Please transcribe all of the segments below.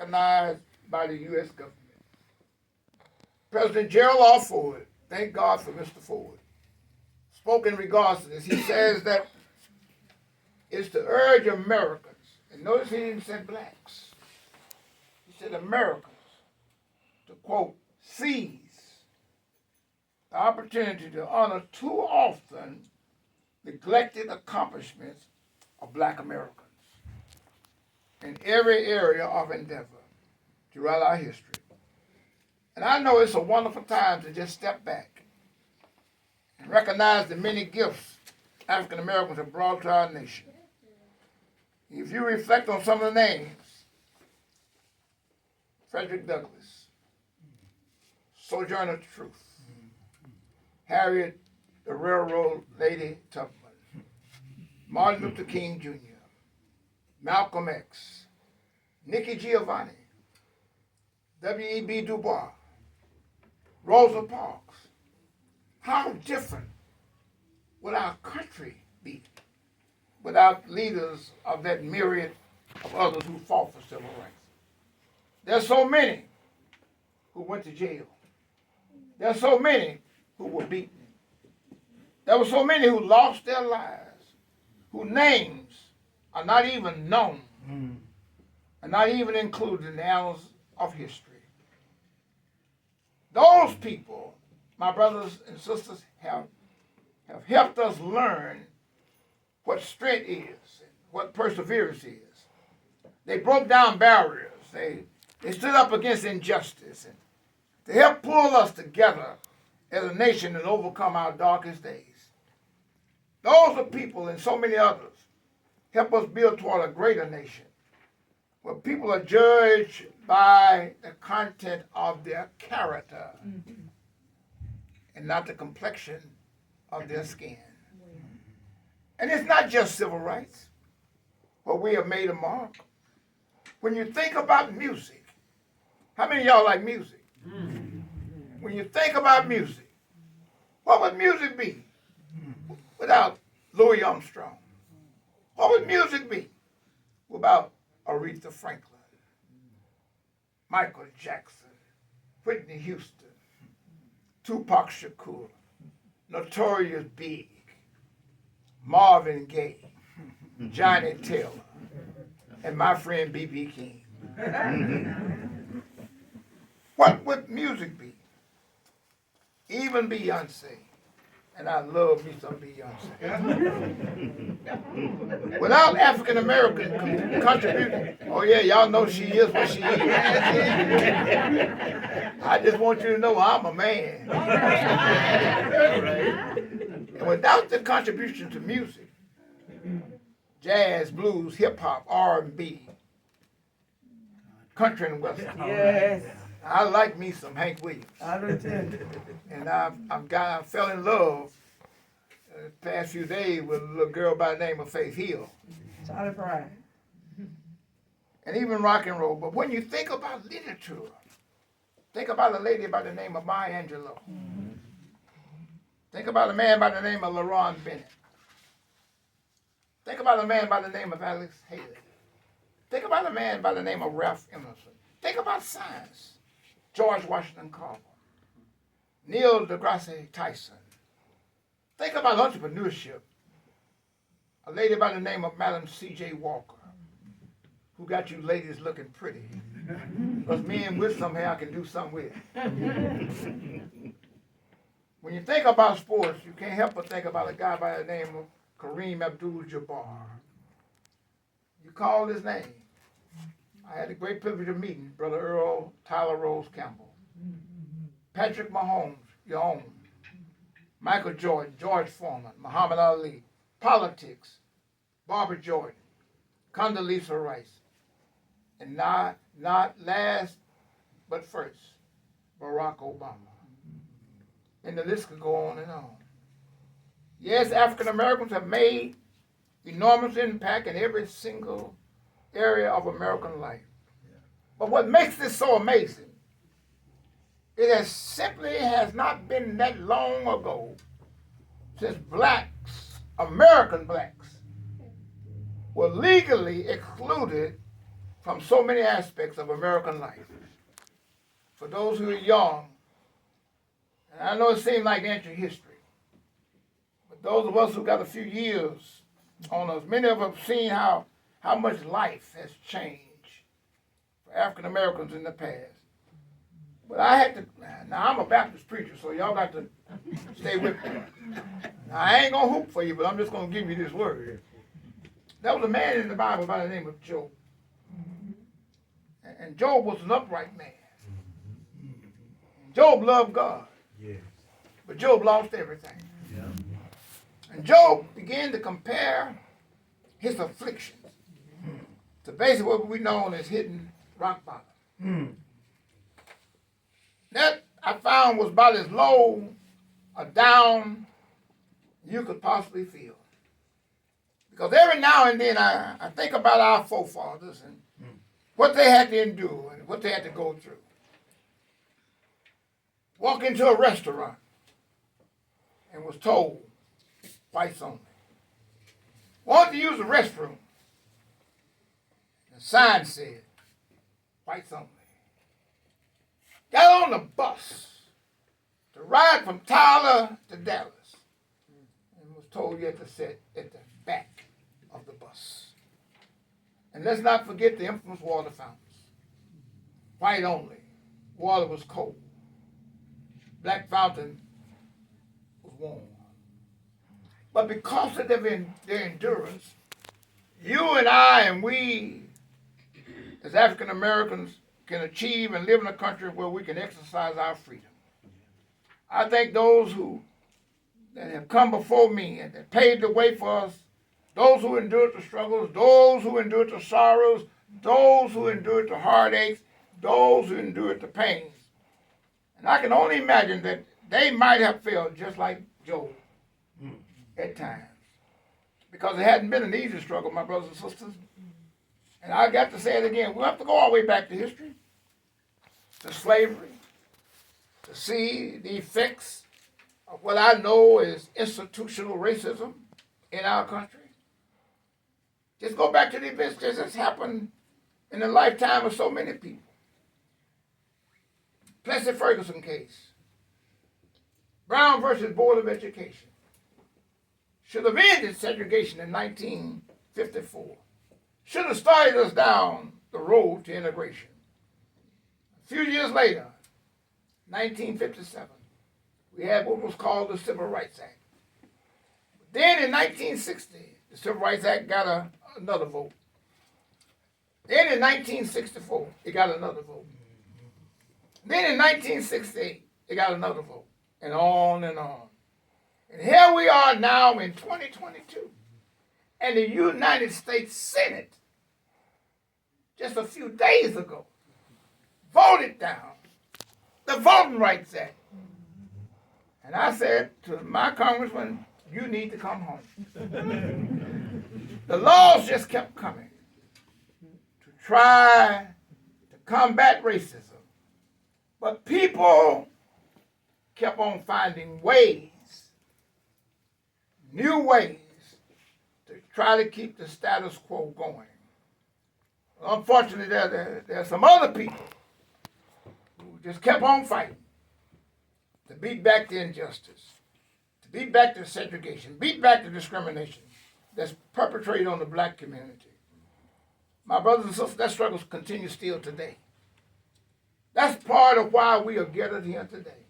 recognized by the U.S. government. President Gerald R. Ford, thank God for Mr. Ford, spoke in regards to this. He says that it's to urge Americans, and notice he didn't say blacks, he said Americans, to quote, seize the opportunity to honor too often neglected accomplishments of black Americans in every area of endeavor throughout our history. And I know it's a wonderful time to just step back and recognize the many gifts African Americans have brought to our nation. If you reflect on some of the names, Frederick Douglass, Sojourner Truth, Harriet the Railroad Lady Tubman, Martin Luther King Jr., Malcolm X, Nikki Giovanni, W.E.B. Du Bois, Rosa Parks. How different would our country be without leaders of that myriad of others who fought for civil rights? There's so many who went to jail. There's so many who were beaten. There were so many who lost their lives, whose names are not even known, and not even included in the annals of history. Those people, my brothers and sisters, have helped us learn what strength is, what perseverance is. They broke down barriers. They stood up against injustice and to help pull us together as a nation and overcome our darkest days. Those are people and so many others help us build toward a greater nation where people are judged by the content of their character and not the complexion of their skin. And it's not just civil rights, where we have made a mark. When you think about music, how many of y'all like music? When you think about music, what would music be without Louis Armstrong? What would music be without Aretha Franklin, Michael Jackson, Whitney Houston, Tupac Shakur, Notorious Big, Marvin Gaye, Johnny Taylor, and my friend B.B. King? What would music be? Even Beyonce, and I love me some Beyonce. Without African American contribution, oh yeah, y'all know she is what she is. I just want you to know I'm a man. And without the contribution to music, jazz, blues, hip hop, R&B, country and western. Yes. I like me some Hank Williams. I do too. And I fell in love the past few days with a little girl by the name of Faith Hill. Charlie Pride. And even rock and roll. But when you think about literature, think about a lady by the name of Maya Angelou. Think about a man by the name of LaRon Bennett. Think about a man by the name of Alex Haley. Think about a man by the name of Ralph Emerson. Think about science. George Washington Carver. Neil deGrasse Tyson. Think about entrepreneurship. A lady by the name of Madam C.J. Walker, who got you ladies looking pretty. Because men with some hair I can do something with. When you think about sports, you can't help but think about a guy by the name of Kareem Abdul-Jabbar. You call his name. I had the great privilege of meeting Brother Earl Tyler Rose Campbell, Patrick Mahomes, your own, Michael Jordan, George Foreman, Muhammad Ali, politics, Barbara Jordan, Condoleezza Rice, and not last but first, Barack Obama. And the list could go on and on. Yes, African Americans have made enormous impact in every single area of American life. But what makes this so amazing, it has not been that long ago since blacks, American blacks, were legally excluded from so many aspects of American life. For those who are young, and I know it seems like ancient history, but those of us who got a few years on us, many of us have seen how much life has changed for African Americans in the past. But I had to, now I'm a Baptist preacher, so y'all got to stay with me. Now, I ain't going to hoop for you, but I'm just going to give you this word. There was a man in the Bible by the name of Job. And Job was an upright man. Job loved God. Yes. But Job lost everything. Yeah. And Job began to compare his afflictions to basically what we know as hitting rock bottom. That I found was about as low or down you could possibly feel. Because every now and then I think about our forefathers and what they had to endure and what they had to go through. Walk into a restaurant and was told whites only. Wanted to use the restroom. The sign said whites only. Got on the bus to ride from Tyler to Dallas and was told you had to sit at the back of the bus. And let's not forget the infamous water fountains. White only. Water was cold. Black fountain was warm. But because of their endurance, you and I and we as African Americans can achieve and live in a country where we can exercise our freedom. I think those that have come before me and that paved the way for us, those who endured the struggles, those who endured the sorrows, those who endured the heartaches, those who endured the pains. And I can only imagine that they might have felt just like Job at times. Because it hadn't been an easy struggle, my brothers and sisters. And I got to say it again, we'll have to go all the way back to history, to slavery, to see the effects of what I know is institutional racism in our country. Just go back to the events that has happened in the lifetime of so many people. Plessy Ferguson case. Brown versus Board of Education. Should have ended segregation in 1954. Should have started us down the road to integration. A few years later, 1957, we had what was called the Civil Rights Act. Then in 1960, the Civil Rights Act got another vote. Then in 1964, it got another vote. Then in 1968, it got another vote. And on and on. And here we are now in 2022. And the United States Senate, just a few days ago, voted down the Voting Rights Act. And I said to my congressman, you need to come home. The laws just kept coming to try to combat racism. But people kept on finding ways, new ways, to try to keep the status quo going. Unfortunately, there are some other people who just kept on fighting to beat back the injustice, to beat back the segregation, beat back the discrimination that's perpetrated on the black community. My brothers and sisters, that struggle continues still today. That's part of why we are gathered here today.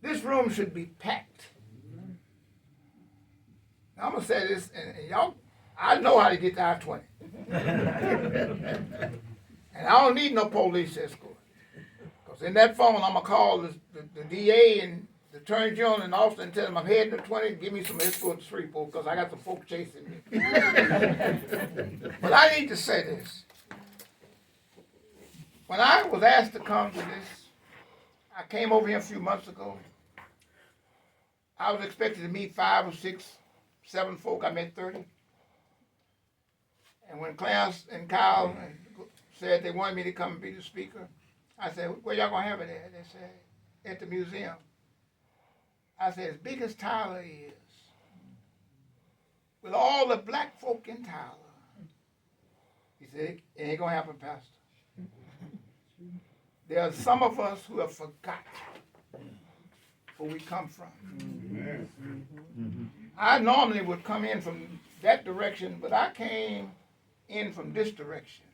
This room should be packed. Now, I'm going to say this, and y'all, I know how to get to I-20. And I don't need no police escort. Because in that phone, I'm going to call the DA and the Attorney General and Austin and tell them I'm heading to 20, give me some escort to Shreveport because I got some folks chasing me. But I need to say this. When I was asked to come to this, I came over here a few months ago. I was expected to meet 5 or 6, 7 folk. I met 30. And when Clarence and Kyle said they wanted me to come and be the speaker, I said, where y'all going to have it at? They said, at the museum. I said, as big as Tyler is, with all the black folk in Tyler, He said, it ain't going to happen, Pastor. There are some of us who have forgotten where we come from. I normally would come in from that direction, but I came in from this direction.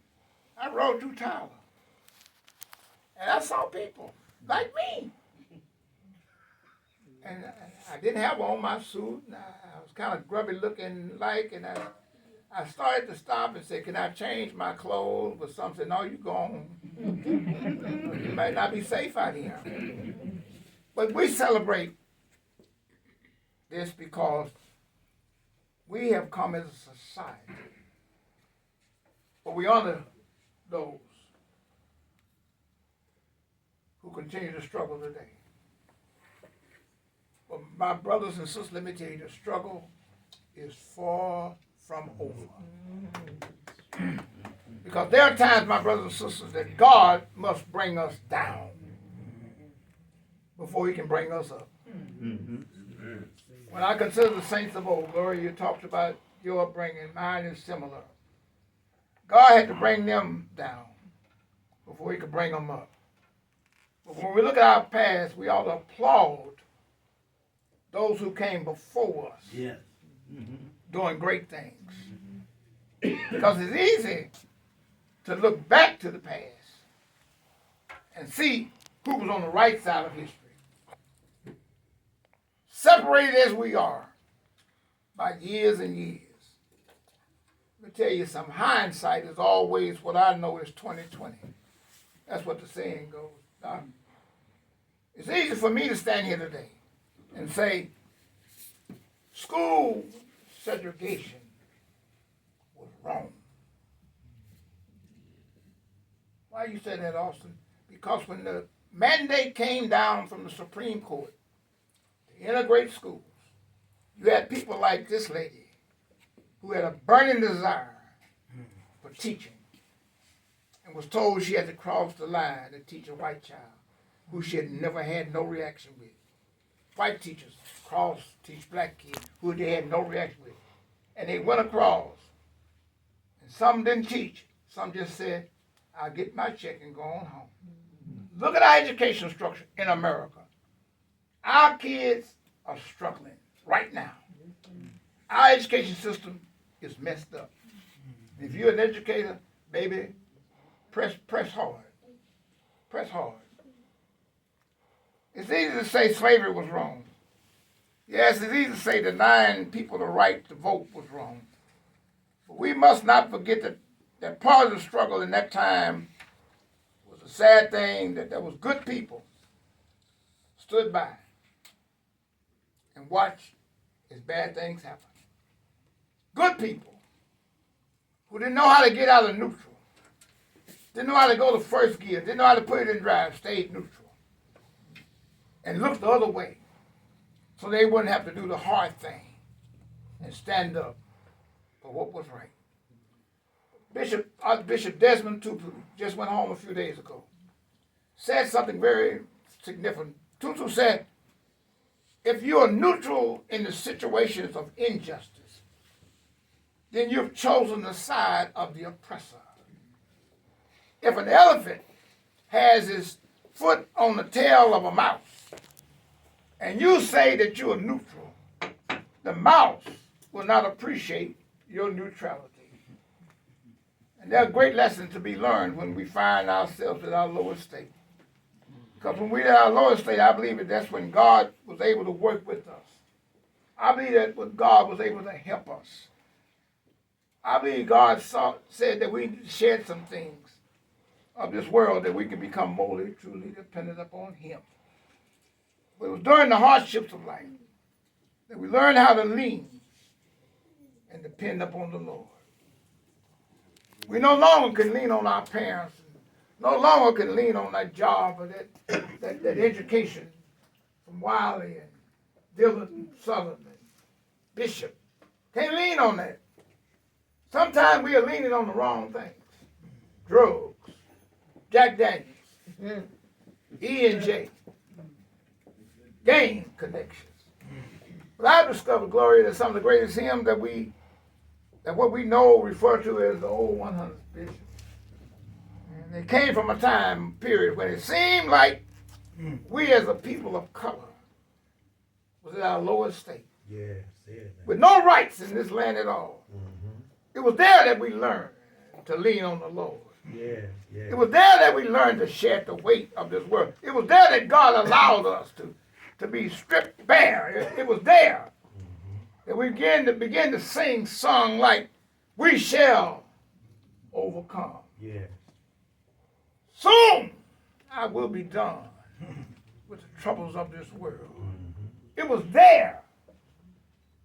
I rode through Tyler. And I saw people like me. And I didn't have on my suit. And I was kind of grubby looking like, and I started to stop and say, can I change my clothes? But some said, no, you go on. You might not be safe out here. But we celebrate this because we have come as a society. But we honor those who continue to struggle today. But my brothers and sisters, let me tell you, the struggle is far from over. Because there are times, my brothers and sisters, that God must bring us down before he can bring us up. When I consider the saints of old, Gloria, you talked about your upbringing, mine is similar. God had to bring them down before he could bring them up. But when we look at our past, we ought to applaud those who came before us doing great things. Because it's easy to look back to the past and see who was on the right side of history. Separated as we are by years and years. Let me tell you something, hindsight is always what I know is 20/20. That's what the saying goes. It's easy for me to stand here today and say school segregation was wrong. Why you say that, Austin? Because when the mandate came down from the Supreme Court to integrate schools, you had people like this lady who had a burning desire for teaching and was told she had to cross the line to teach a white child who she had never had no reaction with. White teachers teach black kids who they had no reaction with. And they went across. And some didn't teach. Some just said, I'll get my check and go on home. Look at our education structure in America. Our kids are struggling right now. Our education system is messed up. If you're an educator, baby, press hard. Press hard. It's easy to say slavery was wrong. Yes, it's easy to say denying people the right to vote was wrong. But we must not forget that part of the struggle in that time was a sad thing, that there was good people stood by and watched as bad things happen. Good people who didn't know how to get out of neutral, didn't know how to go to first gear, didn't know how to put it in drive, stayed neutral, and looked the other way so they wouldn't have to do the hard thing and stand up for what was right. Archbishop Desmond Tutu just went home a few days ago, said something very significant. Tutu said, if you are neutral in the situations of injustice, then you've chosen the side of the oppressor. If an elephant has his foot on the tail of a mouse, and you say that you are neutral, the mouse will not appreciate your neutrality. And there are great lessons to be learned when we find ourselves at our lowest state. Because when we're at our lowest state, I believe that that's when God was able to work with us. I believe that when God was able to help us. I believe God said that we shed some things of this world that we can become morally, truly dependent upon Him. But it was during the hardships of life that we learned how to lean and depend upon the Lord. We no longer can lean on our parents, no longer can lean on that job or that education from Wiley and Dillard and Sutherland and Bishop. Can't lean on that. Sometimes we are leaning on the wrong things. Drugs, Jack Daniels, E&J, gang connections. But I've discovered, Gloria, that some of the greatest hymns that what we know refer to as the old 100s And they came from a time period when it seemed like we as a people of color was at our lowest state. Yes, With no rights in this land at all. It was there that we learned to lean on the Lord. yes, yes. It was there that we learned to shed the weight of this world. It was there that God allowed us to be stripped bare. It was there that we began to sing song like, we shall overcome. Yes. Soon I will be done with the troubles of this world. It was there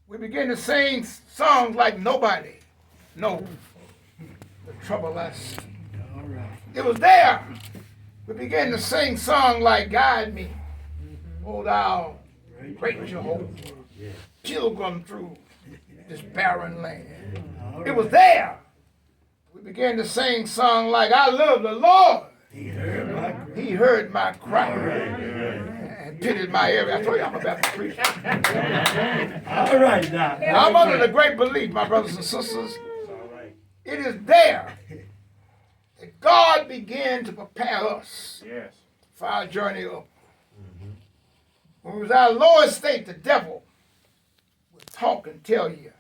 we began to sing songs like nobody knows the trouble I see. It was there we began to sing songs like guide me, O thou great Jehovah, pilgrim through this barren land. It was there we began to sing songs like I love the Lord. He heard my cry and pitied my every. I told you I'm a Baptist preacher. All right now. I'm under the great belief, my brothers and sisters, it is there that God began to prepare us for our journey up. When we was at our lowest state, the devil would talk and tell you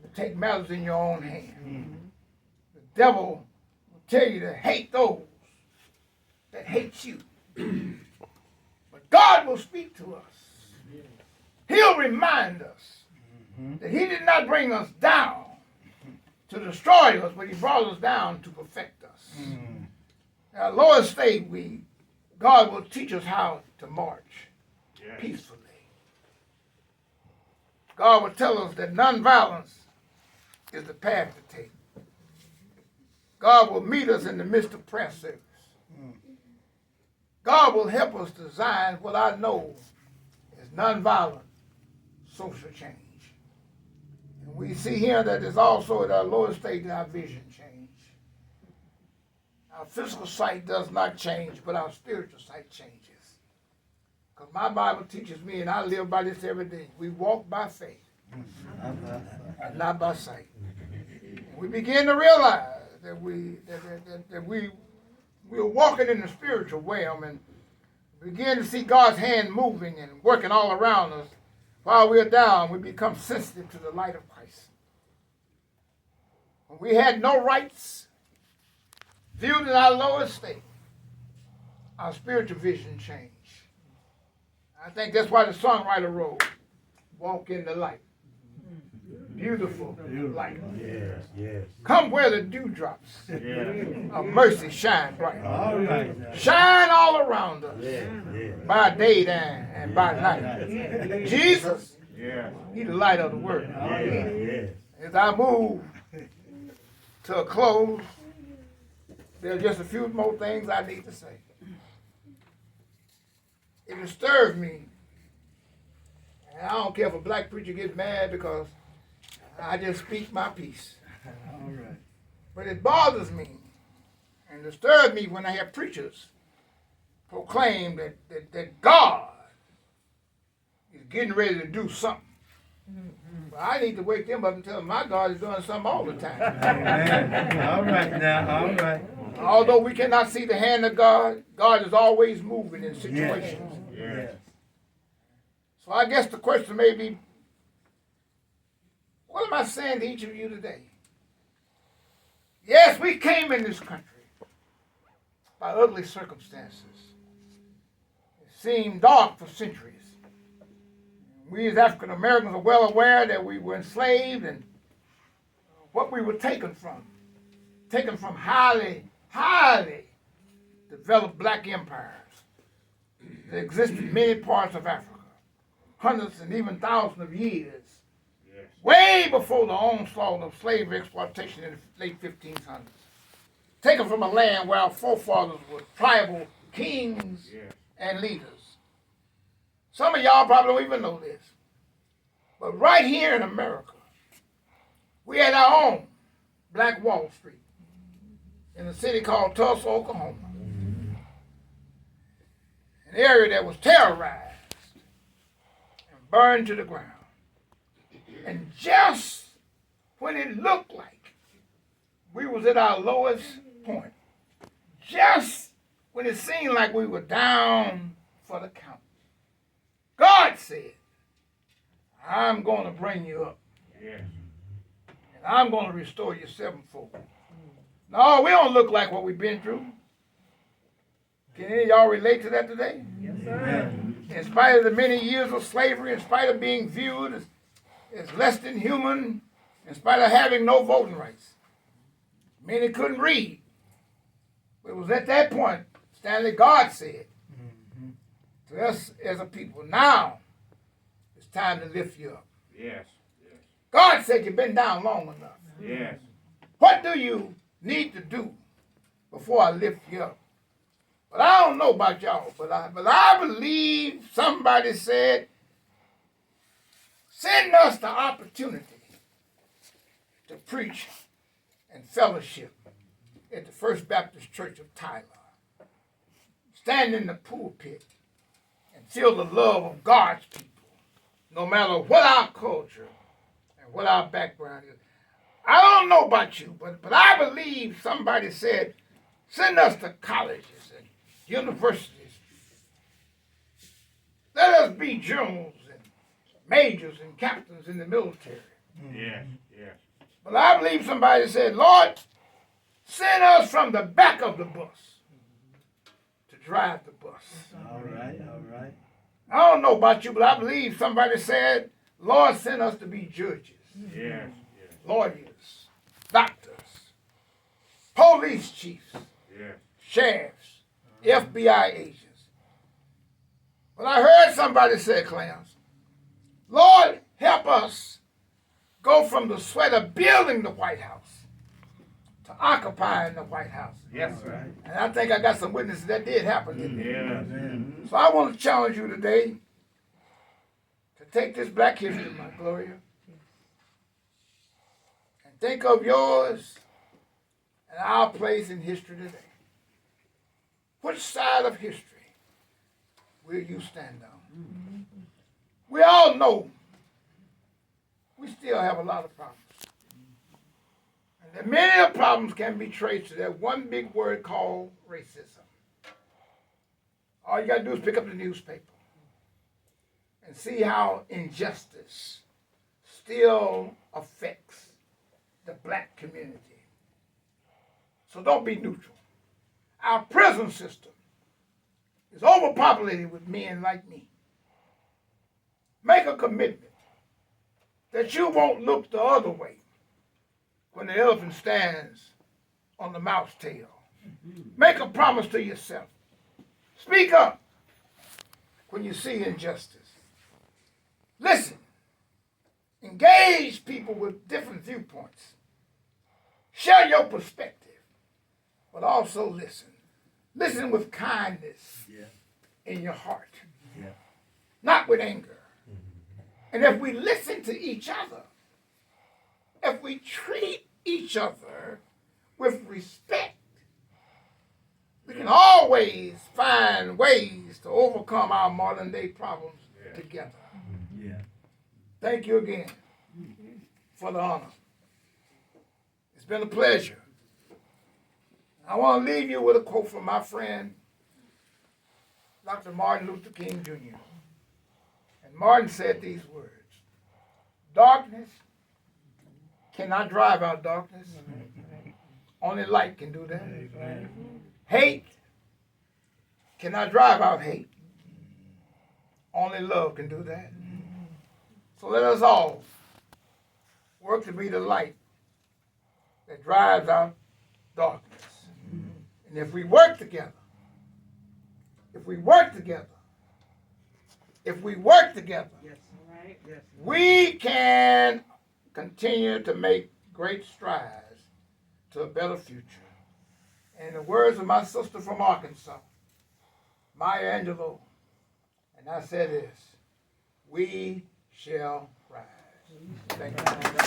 to take matters in your own hand. The devil will tell you to hate those that hate you. But God will speak to us. He'll remind us that he did not bring us down to destroy us, but he brought us down to perfect us. At our lowest state, God will teach us how to march peacefully. God will tell us that nonviolence is the path to take. God will meet us in the midst of prayer service. God will help us design what I know is nonviolent social change. And we see here that there's also at our lowest state our vision change. Our physical sight does not change, but our spiritual sight changes. Because my Bible teaches me, and I live by this every day, we walk by faith and not by sight. And we begin to realize that we are walking in the spiritual realm and begin to see God's hand moving and working all around us. While we're down, we become sensitive to the light of Christ. When we had no rights, viewed in our lowest state, our spiritual vision changed. I think that's why the songwriter wrote, walk in the light. Beautiful light. Yes, yes. Come where the dewdrops of mercy shine bright. All right. Shine all around us Yeah. by day and by night. Jesus, he's the light of the world. Yes. As I move to a close, there are just a few more things I need to say. It disturbs me, and I don't care if a black preacher gets mad because I just speak my piece. All right. But it bothers me and disturbs me when I hear preachers proclaim that God is getting ready to do something. Well, I need to wake them up and tell them my God is doing something all the time. Amen. All right now. All right. Although we cannot see the hand of God, God is always moving in situations. Yes. So I guess the question may be, what am I saying to each of you today? Yes, we came in this country by ugly circumstances. It seemed dark for centuries. We as African Americans are well aware that we were enslaved and what we were taken from highly developed black empires that existed in many parts of Africa, hundreds and even thousands of years, way before the onslaught of slavery exploitation in the late 1500s. Taken from a land where our forefathers were tribal kings and leaders. Some of y'all probably don't even know this. But right here in America, we had our own Black Wall Street in a city called Tulsa, Oklahoma. An area that was terrorized and burned to the ground. And just when it looked like we was at our lowest point. Just when it seemed like we were down for the count. God said, I'm going to bring you up. Yes. And I'm going to restore you sevenfold. No, we don't look like what we've been through. Can any of y'all relate to that today? Yes, sir. Amen. In spite of the many years of slavery, in spite of being viewed as less than human, in spite of having no voting rights. Many couldn't read. It was at that point, Stanley, God said to us as a people, now it's time to lift you up. Yes. Yes. God said you've been down long enough. Yes. What do you need to do before I lift you up? But I don't know about y'all, but I believe somebody said, send us the opportunity to preach and fellowship at the First Baptist Church of Tyler. Stand in the pulpit and feel the love of God's people, no matter what our culture and what our background is. I don't know about you, but I believe somebody said, send us to colleges and universities. Let us be generals and majors and captains in the military. Yes. Yes. But I believe somebody said, Lord, send us from the back of the bus to drive the bus. All right, all right. I don't know about you, but I believe somebody said, Lord, send us to be judges, Yes. Yes. lawyers, doctors, police chiefs, Yes. sheriffs, FBI agents. But I heard somebody say, Clarence, Lord, help us go from the sweat of building the White House to occupying the White House. Yes, All sir. right. And I think I got some witnesses that did happen, didn't it? Yes. Amen. So I want to challenge you today to take this Black History Month, Gloria, and think of yours and our place in history today. Which side of history will you stand on? We all know we still have a lot of problems. And that many of the problems can be traced to that one big word called racism. All you got to do is pick up the newspaper and see how injustice still affects the black community. So don't be neutral. Our prison system is overpopulated with men like me. Make a commitment that you won't look the other way when the elephant stands on the mouse tail. Make a promise to yourself. Speak up when you see injustice. Listen. Engage people with different viewpoints. Share your perspective, but also listen. Listen with kindness Yeah. in your heart, Yeah. not with anger. And if we listen to each other, if we treat each other with respect, we can always find ways to overcome our modern day problems together. Yeah. Thank you again for the honor. It's been a pleasure. I want to leave you with a quote from my friend, Dr. Martin Luther King Jr. And Martin said these words, darkness cannot drive out darkness. Only light can do that. Hate cannot drive out hate. Only love can do that. So let us all work to be the light that drives out darkness. And if we work together, Yes. Right. Yes. we can continue to make great strides to a better future. And in the words of my sister from Arkansas, Maya Angelou, and I say this, we shall rise. Thank you.